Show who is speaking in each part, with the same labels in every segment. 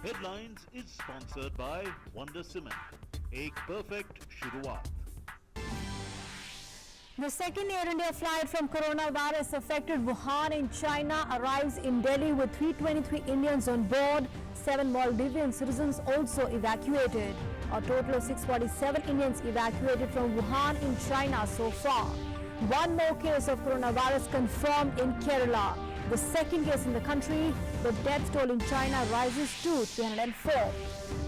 Speaker 1: Headlines is sponsored by Wonder Cement. एक perfect शुरुआत.
Speaker 2: The second Air India flight from coronavirus affected Wuhan in China arrives in Delhi with 323 Indians on board. 7 Maldivian citizens also evacuated. A total of 647 Indians evacuated from Wuhan in China so far. One more case of coronavirus confirmed in Kerala. The second case in the country. The death toll in China rises to 304.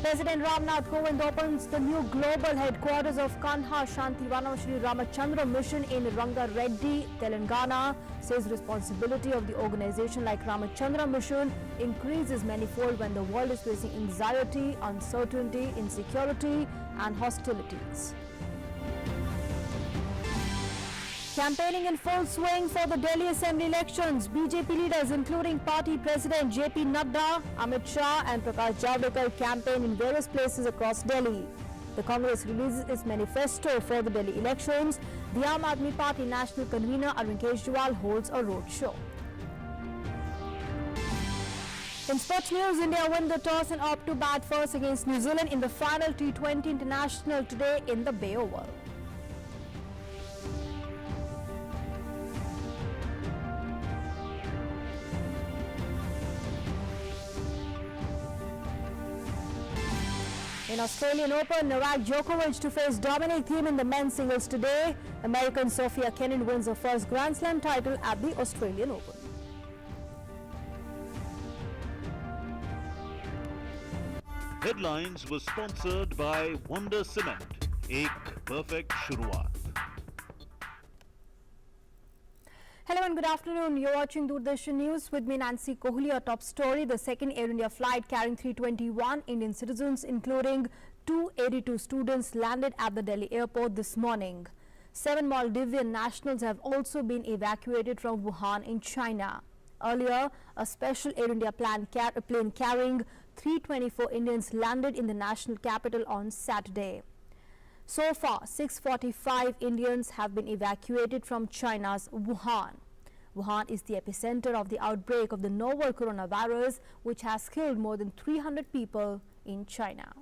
Speaker 2: President Ramnath Kovind opens the new global headquarters of Kanha Shantivanam Shri Ramachandra Mission in Rangareddy, Telangana. Says responsibility of the organization like Ramachandra Mission increases manifold when the world is facing anxiety, uncertainty, insecurity and hostilities. Campaigning in full swing for the Delhi Assembly elections. BJP leaders including party president JP Nadda, Amit Shah and Prakash Javadekar campaign in various places across Delhi. The Congress releases its manifesto for the Delhi elections. The Aam Aadmi Party national convener Arvind Kejriwal holds a roadshow. In sports news, India win the toss and opt to bat first against New Zealand in the final T20 international today in the Bay Oval. In Australian Open, Novak Djokovic to face Dominic Thiem in the men's singles today. American Sophia Kenin wins her first Grand Slam title at the Australian Open.
Speaker 1: Headlines was sponsored by Wonder Cement. एक perfect शुरुआत.
Speaker 2: Hello and good afternoon. You're watching Doordarshan News with me, Nancy Kohli. Our top story: the second Air India flight carrying 321 Indian citizens, including 282 students, landed at the Delhi airport this morning. 7 Maldivian nationals have also been evacuated from Wuhan in China. Earlier, a special Air India plane carrying 324 Indians landed in the national capital on Saturday. So far, 645 Indians have been evacuated from China's Wuhan. Wuhan is the epicenter of the outbreak of the novel coronavirus, which has killed more than 300 people in China.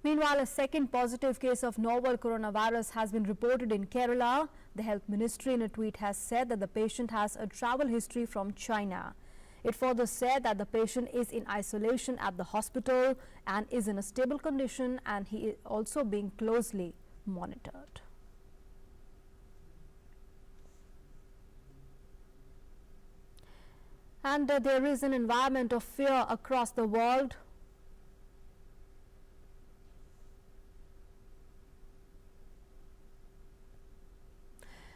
Speaker 2: Meanwhile, a second positive case of novel coronavirus has been reported in Kerala. The Health Ministry in a tweet has said that the patient has a travel history from China. It further said that the patient is in isolation at the hospital and is in a stable condition, and he is also being closely monitored. And there is an environment of fear across the world.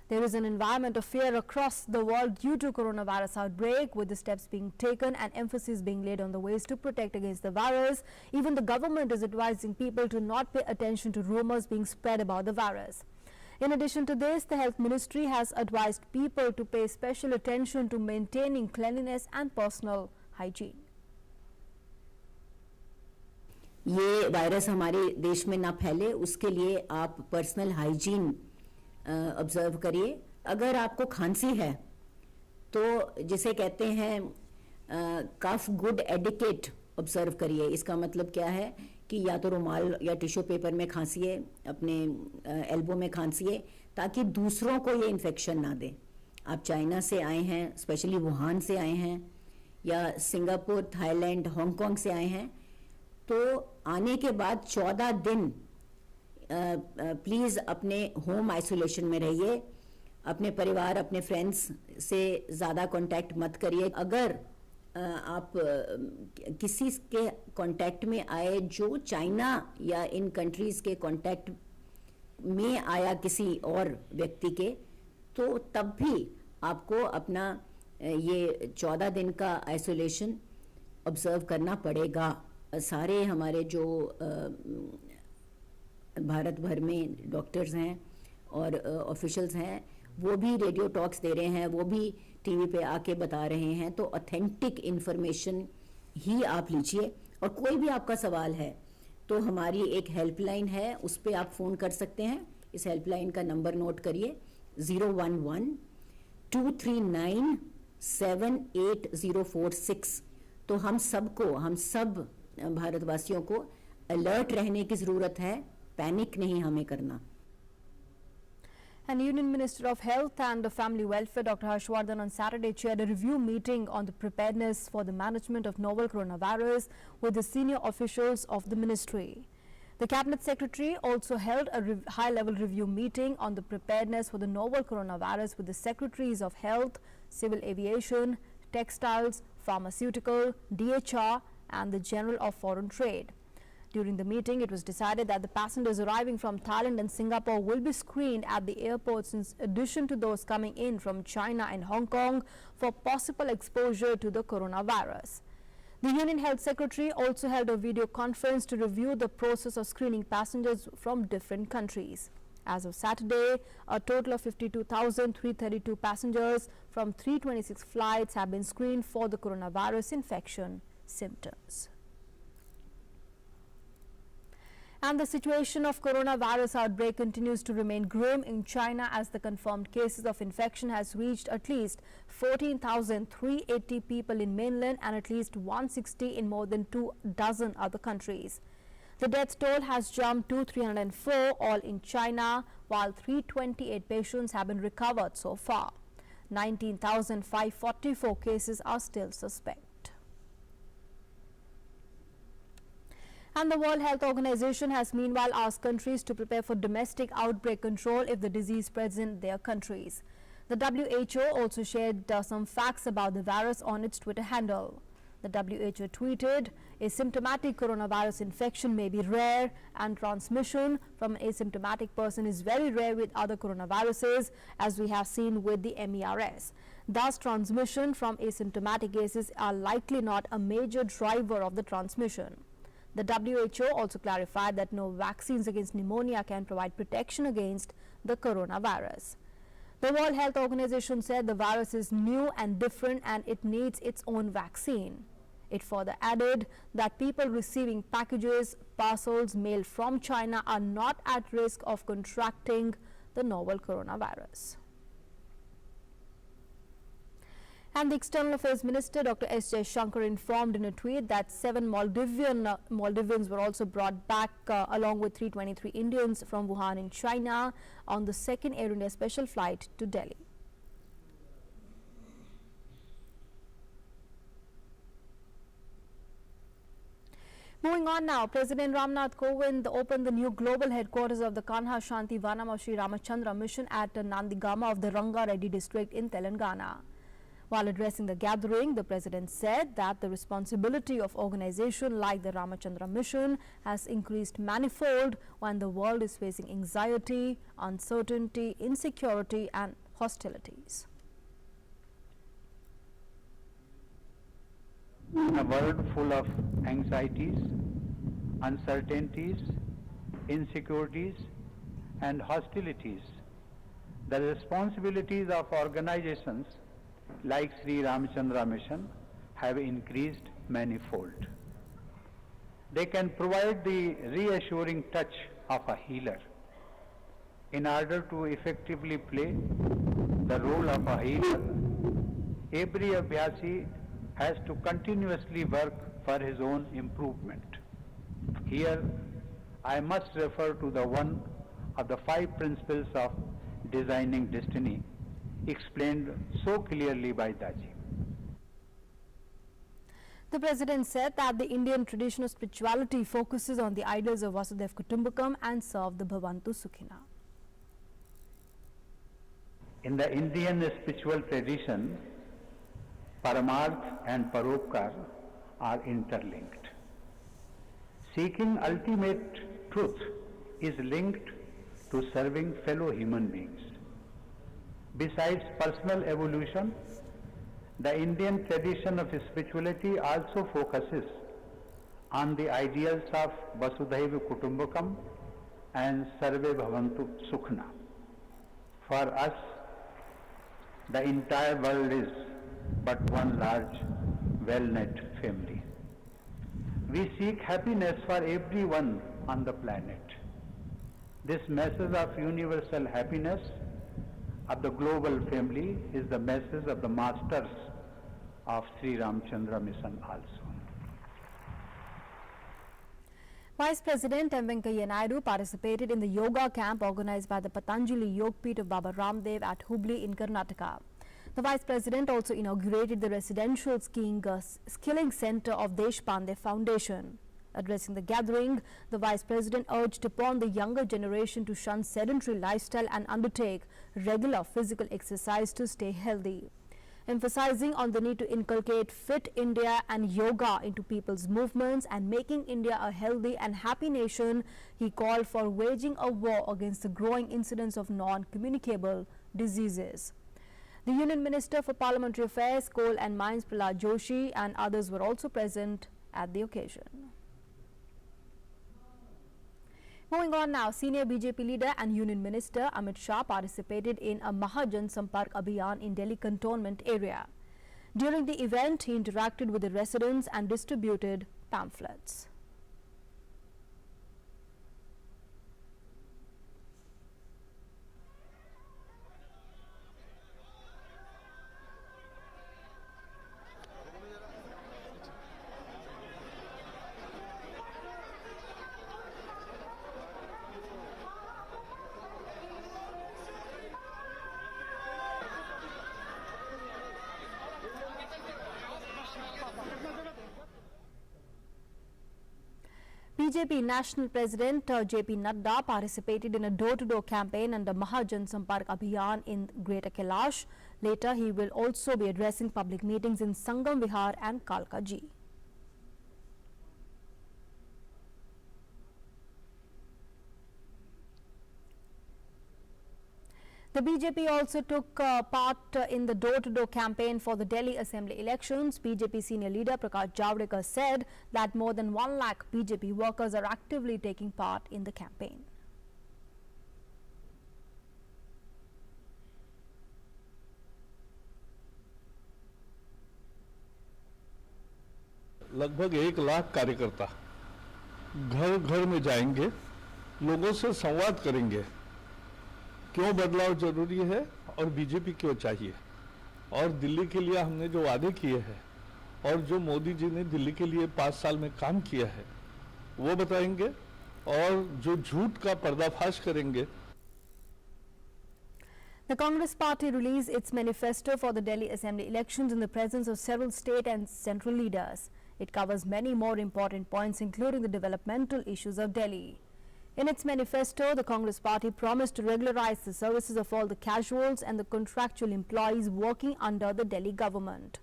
Speaker 2: There is an environment of fear across the world due to coronavirus outbreak, with the steps being taken and emphasis being laid on the ways to protect against the virus. Even the government is advising people to not pay attention to rumors being spread about the virus. In addition to this, the Health Ministry has advised people to pay special attention to maintaining cleanliness and personal hygiene.
Speaker 3: ये virus हमारे देश में ना फैले, उसके लिए आप personal hygiene observe करिए. अगर आपको खांसी है तो जिसे कहते हैं कफ गुड एडिकेट ऑब्जर्व करिए. इसका मतलब क्या है कि या तो रुमाल या टिश्यू पेपर में खांसिए, अपने एल्बो में खांसिए, ताकि दूसरों को ये इन्फेक्शन ना दे. आप चाइना से आए हैं, स्पेशली वुहान से आए हैं, या सिंगापुर, थाईलैंड, हांगकांग से आए हैं, तो आने के बाद 14 दिन प्लीज़ अपने होम आइसोलेशन में रहिए. अपने परिवार, अपने फ्रेंड्स से ज़्यादा कांटेक्ट मत करिए. अगर आप किसी के कांटेक्ट में आए जो चाइना या इन कंट्रीज़ के कांटेक्ट में आया किसी और व्यक्ति के, तो तब भी आपको अपना ये 14 दिन का आइसोलेशन ऑब्जर्व करना पड़ेगा. सारे हमारे जो भारत भर में डॉक्टर्स हैं और ऑफिशियल्स हैं, वो भी रेडियो टॉक्स दे रहे हैं, वो भी टीवी पे आके बता रहे हैं. तो ऑथेंटिक इन्फॉर्मेशन ही आप लीजिए. और कोई भी आपका सवाल है तो हमारी एक हेल्पलाइन है, उस पर आप फ़ोन कर सकते हैं इस हेल्पलाइन का नंबर नोट करिए 011-239-78046। तो हम सब भारतवासियों को अलर्ट रहने की जरूरत है, पैनिक नहीं हमें करना।
Speaker 2: And Union Minister of Health and Family Welfare Dr. Harshvardhan on Saturday chaired a review meeting on the preparedness for the management of novel coronavirus with the senior officials of the ministry. The Cabinet Secretary also held a high-level review meeting on the preparedness for the novel coronavirus with the Secretaries of Health, Civil Aviation, Textiles, Pharmaceutical, DHR and the General of Foreign Trade. During the meeting, it was decided that the passengers arriving from Thailand and Singapore will be screened at the airports in addition to those coming in from China and Hong Kong for possible exposure to the coronavirus. The Union Health Secretary also held a video conference to review the process of screening passengers from different countries. As of Saturday, a total of 52,332 passengers from 326 flights have been screened for the coronavirus infection symptoms. And the situation of coronavirus outbreak continues to remain grim in China as the confirmed cases of infection has reached at least 14,380 people in mainland and at least 160 in more than 24 other countries. The death toll has jumped to 304 all in China, while 328 patients have been recovered so far. 19,544 cases are still suspect. And the World Health Organization has meanwhile asked countries to prepare for domestic outbreak control if the disease spreads in their countries. The WHO also shared some facts about the virus on its Twitter handle. The WHO tweeted, asymptomatic coronavirus infection may be rare and transmission from an asymptomatic person is very rare with other coronaviruses, as we have seen with the MERS. Thus, transmission from asymptomatic cases are likely not a major driver of the transmission. The WHO also clarified that no vaccines against pneumonia can provide protection against the coronavirus. The World Health Organization said the virus is new and different and it needs its own vaccine. It further added that people receiving packages, parcels mailed from China are not at risk of contracting the novel coronavirus. And the External Affairs Minister Dr. S. Jaishankar informed in a tweet that 7 Maldivians were also brought back along with 323 Indians from Wuhan in China on the second Air India special flight to Delhi. Moving on now, President Ramnath Kovind opened the new global headquarters of the Kanha Shanti Vanam of Sri Ramachandra Mission at Nandigama of the Ranga Reddy district in Telangana. While addressing the gathering, the President said that the responsibility of organization like the Ramachandra Mission has increased manifold when the world is facing anxiety, uncertainty, insecurity and hostilities.
Speaker 4: In a world full of anxieties, uncertainties, insecurities and hostilities, the responsibilities of organizations like Sri Ramachandra Mission have increased manifold. They can provide the reassuring touch of a healer. In order to effectively play the role of a healer, every Abhyasi has to continuously work for his own improvement. Here, I must refer to the one of the 5 principles of designing destiny explained so clearly by Daji.
Speaker 2: The President said that the Indian tradition of spirituality focuses on the ideals of Vasudhaiva Kutumbakam and serve the Bhavantu Sukhina.
Speaker 4: In the Indian spiritual tradition, Paramarth and Paropkar are interlinked. Seeking ultimate truth is linked to serving fellow human beings. Besides personal evolution, the Indian tradition of spirituality also focuses on the ideals of Vasudhaiva Kutumbakam and Sarve Bhavantu Sukhna. For us, the entire world is but one large, well-knit family. We seek happiness for everyone on the planet. This message of universal happiness of the global family is the message of the masters of Sri Ramchandra Mission also.
Speaker 2: Vice President M. Venkaiah Naidu participated in the yoga camp organized by the Patanjali Yogpeeth of Baba Ramdev at Hubli in Karnataka. The Vice President also inaugurated the residential skilling center of Deshpande Foundation. Addressing the gathering, the Vice President urged upon the younger generation to shun sedentary lifestyle and undertake regular physical exercise to stay healthy. Emphasizing on the need to inculcate Fit India and yoga into people's movements and making India a healthy and happy nation, he called for waging a war against the growing incidence of non-communicable diseases. The Union Minister for Parliamentary Affairs, Coal and Mines Prahlad Joshi and others were also present at the occasion. Moving on now, senior BJP leader and Union Minister Amit Shah participated in a Mahajan Sampark Abhiyan in Delhi cantonment area. During the event, he interacted with the residents and distributed pamphlets. BJP National President JP Nadda participated in a door-to-door campaign under Mahajan Sampark Abhiyan in Greater Kailash. Later, he will also be addressing public meetings in Sangam Vihar and Kalkaji. The BJP also took part in the door-to-door campaign for the Delhi Assembly elections. BJP senior leader Prakash Javadekar said that more than 1 lakh BJP workers are actively taking part in the campaign.
Speaker 5: लगभग 1 लाख कार्यकर्ता घर घर में जाएंगे, लोगों से संवाद करेंगे, क्यों बदलाव जरूरी है और बीजेपी क्यों चाहिए, और दिल्ली के लिए हमने जो वादे किए हैं और जो मोदी जी ने दिल्ली के लिए 5 साल में काम किया है वो बताएंगे और जो झूठ का पर्दाफाश करेंगे.
Speaker 2: The Congress party released its manifesto for the Delhi Assembly elections in the presence of several state and central leaders. It covers many more important points, including the developmental issues of Delhi. In its manifesto, the Congress party promised to regularize the services of all the casuals and the contractual employees working under the Delhi government,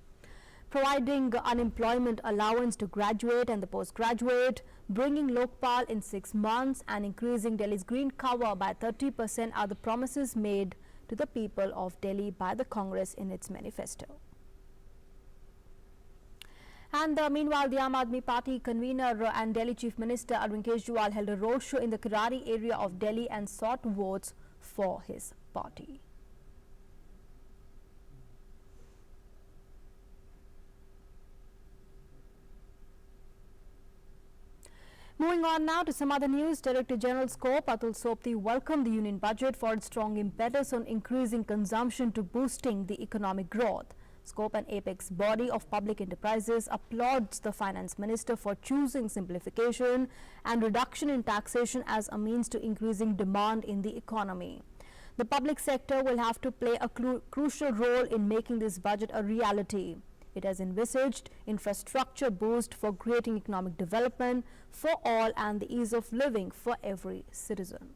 Speaker 2: providing unemployment allowance to graduate and the postgraduate, bringing Lokpal in 6 months and increasing Delhi's green cover by 30% are the promises made to the people of Delhi by the Congress in its manifesto. And meanwhile, the Aam Aadmi Party convener and Delhi Chief Minister Arvind Kejriwal held a roadshow in the Kirari area of Delhi and sought votes for his party. Moving on now to some other news, Director General SCOPE Atul Sopti welcomed the Union budget for its strong impetus on increasing consumption to boosting the economic growth. SCOPE, an apex body of public enterprises, applauds the Finance Minister for choosing simplification and reduction in taxation as a means to increasing demand in the economy. The public sector will have to play a crucial role in making this budget a reality. It has envisaged infrastructure boost for creating economic development for all and the ease of living for every citizen.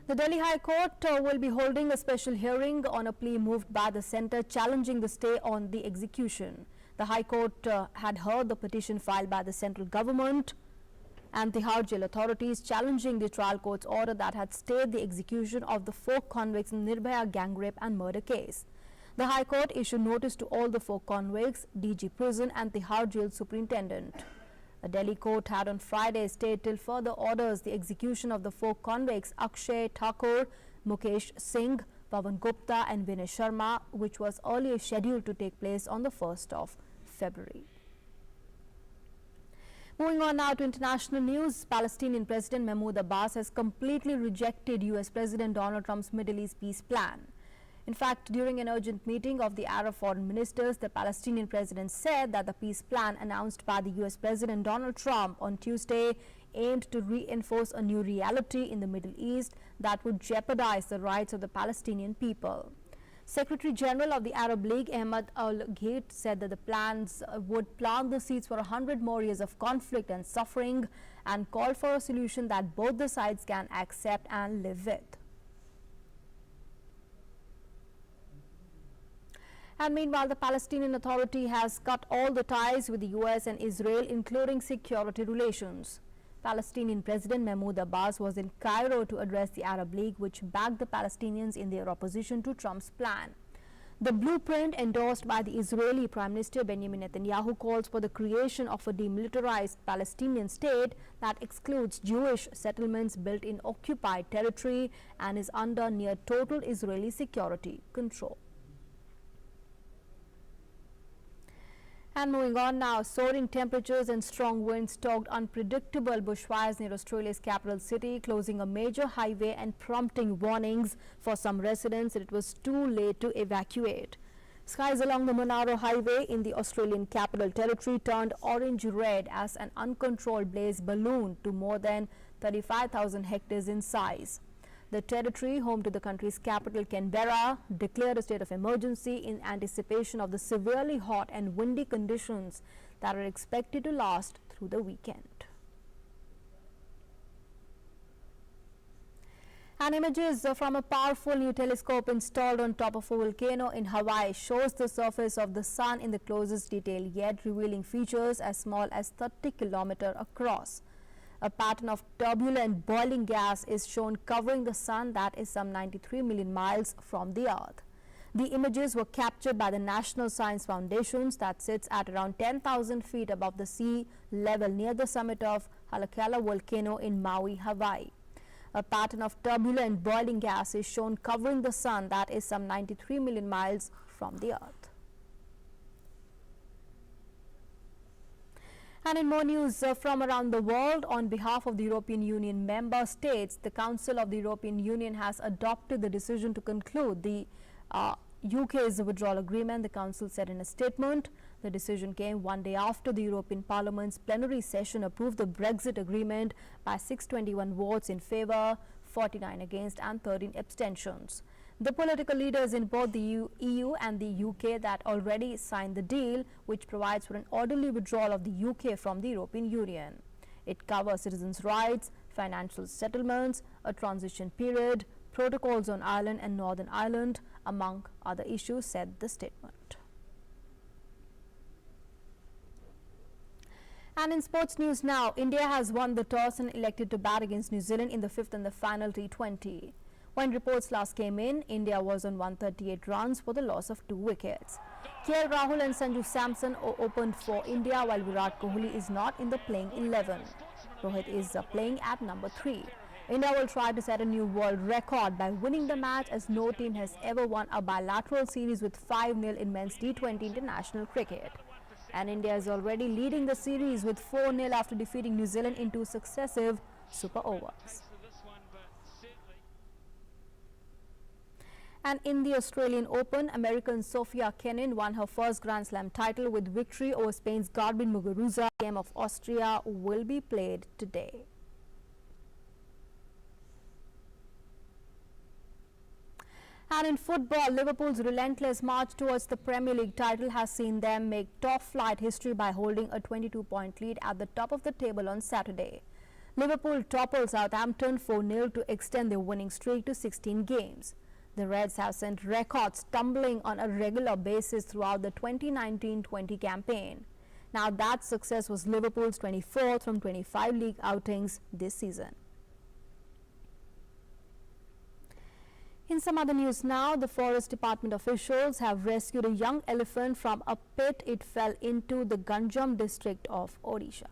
Speaker 2: The Delhi High Court will be holding a special hearing on a plea moved by the centre challenging the stay on the execution. The High Court had heard the petition filed by the central government and the Tihar jail authorities challenging the trial court's order that had stayed the execution of the 4 convicts in Nirbhaya gang rape and murder case. The High Court issued notice to all the 4 convicts, DG Prison and the Tihar jail superintendent. A Delhi court had on Friday stayed till further orders the execution of the 4 convicts Akshay Thakur, Mukesh Singh, Pawan Gupta and Vinay Sharma, which was earlier scheduled to take place on the 1st of February. Moving on now to international news, Palestinian President Mahmoud Abbas has completely rejected US President Donald Trump's Middle East peace plan. In fact, during an urgent meeting of the Arab foreign ministers, the Palestinian president said that the peace plan announced by the US President Donald Trump on Tuesday aimed to reinforce a new reality in the Middle East that would jeopardize the rights of the Palestinian people. Secretary General of the Arab League, Ahmad al-Ghait, said that the plans would plant the seeds for 100 more years of conflict and suffering, and called for a solution that both the sides can accept and live with. And meanwhile, the Palestinian Authority has cut all the ties with the US and Israel, including security relations. Palestinian President Mahmoud Abbas was in Cairo to address the Arab League, which backed the Palestinians in their opposition to Trump's plan. The blueprint endorsed by the Israeli Prime Minister Benjamin Netanyahu calls for the creation of a demilitarized Palestinian state that excludes Jewish settlements built in occupied territory and is under near total Israeli security control. And moving on now, soaring temperatures and strong winds stoked unpredictable bushfires near Australia's capital city, closing a major highway and prompting warnings for some residents that it was too late to evacuate. Skies along the Monaro Highway in the Australian Capital Territory turned orange-red as an uncontrolled blaze ballooned to more than 35,000 hectares in size. The territory, home to the country's capital Canberra, declared a state of emergency in anticipation of the severely hot and windy conditions that are expected to last through the weekend. And images from a powerful new telescope installed on top of a volcano in Hawaii shows the surface of the sun in the closest detail yet, revealing features as small as 30 kilometers across. A pattern of turbulent boiling gas is shown covering the sun that is some 93 million miles from the Earth. The images were captured by the National Science Foundation that sits at around 10,000 feet above the sea level near the summit of Halakala volcano in Maui, Hawaii. A pattern of turbulent boiling gas is shown covering the sun that is some 93 million miles from the Earth. And in more news from around the world, on behalf of the European Union member states, the Council of the European Union has adopted the decision to conclude the UK's withdrawal agreement, the Council said in a statement. The decision came one day after the European Parliament's plenary session approved the Brexit agreement by 621 votes in favour, 49 against and 13 abstentions. The political leaders in both the EU and the UK that already signed the deal, which provides for an orderly withdrawal of the UK from the European Union. It covers citizens' rights, financial settlements, a transition period, protocols on Ireland and Northern Ireland, among other issues, said the statement. And in sports news now, India has won the toss and elected to bat against New Zealand in the fifth and the final T20. When reports last came in, India was on 138 runs for the loss of 2 wickets. KL Rahul and Sanju Samson opened for India, while Virat Kohli is not in the playing 11. Rohit is playing at number 3. India will try to set a new world record by winning the match, as no team has ever won a bilateral series with 5-0 in men's T20 international cricket. And India is already leading the series with 4-0 after defeating New Zealand in 2 successive super overs. And in the Australian Open, American Sofia Kenin won her first Grand Slam title with victory over Spain's Garbine Muguruza. The game of Austria will be played today. And in football, Liverpool's relentless march towards the Premier League title has seen them make top-flight history by holding a 22-point lead at the top of the table on Saturday. Liverpool toppled Southampton 4-0 to extend their winning streak to 16 games. The Reds have sent records tumbling on a regular basis throughout the 2019-20 campaign. Now, that success was Liverpool's 24th from 25 league outings this season. In some other news now, the Forest Department officials have rescued a young elephant from a pit it fell into the Ganjam district of Odisha.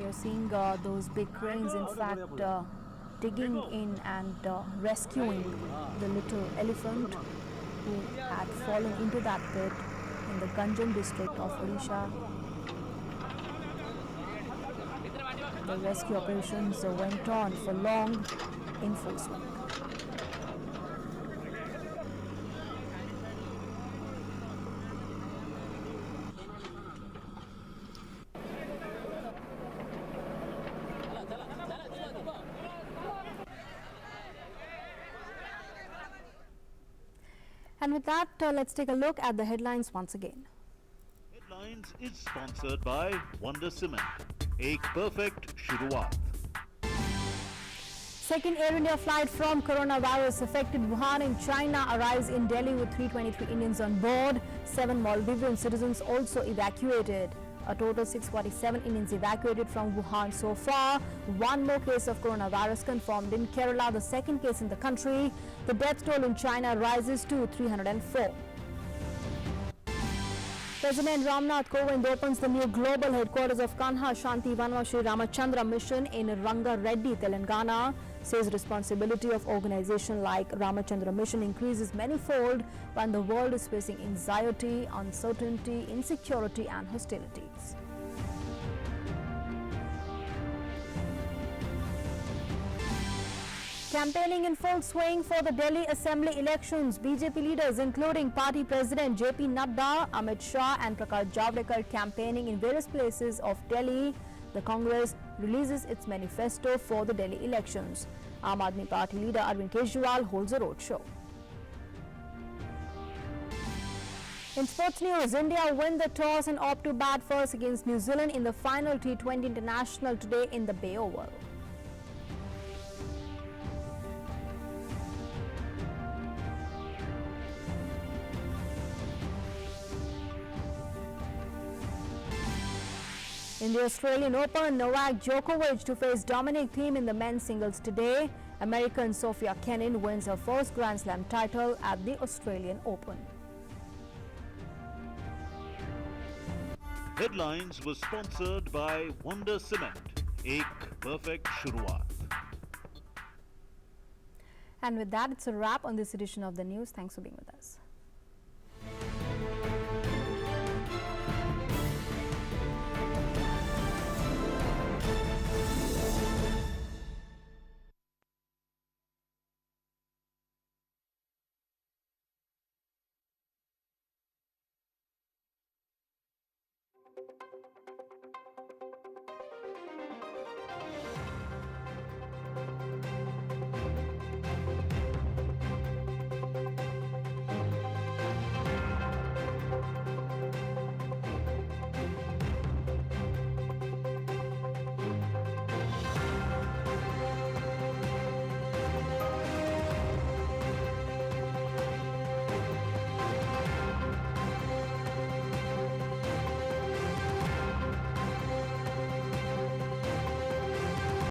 Speaker 2: You're seeing those big cranes, in fact, digging in and rescuing the little elephant who had fallen into that pit in the Ganjam district of Odisha. The rescue operations went on for long in full swing. And with that, let's take a look at the headlines once again.
Speaker 1: Headlines is sponsored by Wonder Cement. एक perfect शुरुआत.
Speaker 2: Second Air India flight from coronavirus affected Wuhan in China arrives in Delhi with 323 Indians on board. 7 Maldivian citizens also evacuated. A total 647 Indians evacuated from Wuhan so far. One more case of coronavirus confirmed in Kerala, the second case in the country. The death toll in China rises to 304. President Ramnath Kovind opens the new global headquarters of Kanha Shanti Vanva Shri Ramachandra Mission in Ranga Reddy, Telangana. Says responsibility of organization like Ramachandra Mission increases manifold when the world is facing anxiety, uncertainty, insecurity and hostilities. Campaigning in full swing for the Delhi Assembly elections. BJP leaders including party president JP Nadda, Amit Shah and Prakash Javadekar campaigning in various places of Delhi. The Congress releases its manifesto for the Delhi elections. Aam Aadmi Party leader Arvind Kejriwal holds a roadshow. In sports news, India win the toss and opt to bat first against New Zealand in the final T20 International today in the Bay Oval. In the Australian Open, Novak Djokovic to face Dominic Thiem in the men's singles today. American Sophia Kenin wins her first Grand Slam title at the Australian Open.
Speaker 1: Headlines was sponsored by Wonder Cement. एक perfect शुरुआत.
Speaker 2: And with that, it's a wrap on this edition of the news. Thanks for being with us.